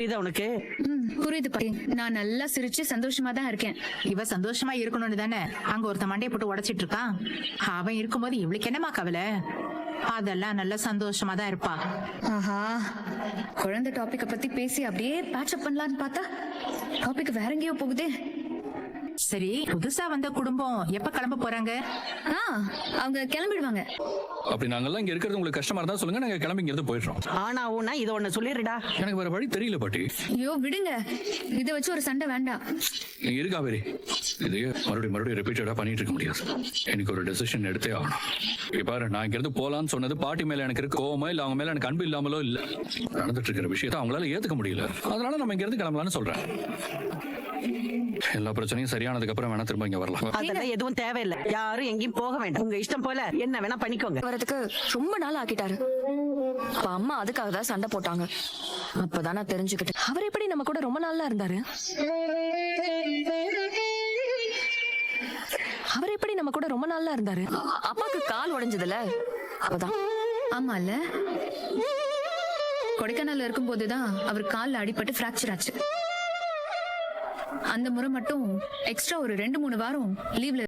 இது உனக்கு புரியுது பாட்டி. நான் நல்லா சிரிச்சு சந்தோஷமா தான் இருக்கேன். இவ சந்தோஷமா இருக்கணும்னு தானே அங்க ஒருத்த மண்டையை போட்டு உடைச்சிட்டு இருக்கான். அவன் இருக்கும்போது இவளுக்கு என்னமா கவலை? அதெல்லாம் நல்ல சந்தோஷமா தான் இருப்பா. ஆஹா, குழந்தை டாபிக்க பத்தி பேசி அப்படியே பேட்சப் பண்ணலான்னு பார்த்தா டாபிக் வேற எங்கேயோ போகுதே. சரி, புதுசா வந்த குடும்பம் எப்ப கிளம்ப போறாங்க? அவங்க கிளம்பிடுவாங்க. அப்படி நாங்கெல்லாம் இங்க இருக்கிறது உங்களுக்கு கஷ்டமா இருந்தா சொல்லுங்க, நாங்க கிளம்பி இங்க இருந்து போயிடுறோம். ஆனா ஊனா இதை ஒண்ணு சொல்லிடுடா. எனக்கு வேற வழி தெரியல பாட்டி. ஐயோ விடுங்க, இதை வச்சு ஒரு சண்டை வேண்டாம். நீ இரு காவேரி, இதையே மறுபடியும் ரிப்பீட்டடா பண்ணிட்டு இருக்க முடியாது. எனக்கு ஒரு டெசிஷன் எடுத்தே ஆகணும். இப்ப பாரு, நான் இங்க இருந்து போலான்னு சொன்னது பாட்டி மேல எனக்கு இருக்க கோவமோ இல்ல அவங்க மேல எனக்கு அன்பு இல்லாமலோ இல்ல. நடந்துட்டு இருக்கிற விஷயத்த அவங்களால ஏத்துக்க முடியல. அதனால நம்ம இங்க இருந்து கிளம்பலாம்னு சொல்றேன். எல்லா பிரச்சனையும் சரியானதுக்கு அப்புறம் வேணா திரும்ப இங்க வரலாம். அதெல்லாம் எதுவும் தேவையில்லை. யாரும் எங்கேயும் போக வேண்டாம். உங்க இஷ்டம் போல என்ன வேணா பண்ணிக்கோங்க. வரதுக்கு ரொம்ப நாள் ஆக்கிட்டாரு. அப்ப அம்மா அதுக்காக தான் சண்டை போட்டாங்க. அப்பதான் நான் தெரிஞ்சுக்கிட்டேன் அவர் எப்படி நம்ம கூட ரொம்ப நாளா இருந்தாரு. அவர் எப்படி நம்ம கூட ரொம்ப நாளா இருந்தாரு. அப்பாக்கு கால் உடைஞ்சதுல அப்பதான். ஆமா இல்ல, கொடைக்கானல்ல இருக்கும் போதுதான் அவர் கால்ல அடிபட்டு பிராக்சர் ஆச்சு. அந்த முறை மட்டும் எக்ஸ்ட்ரா ஒரு 2-3 வாரம் லீவ்ல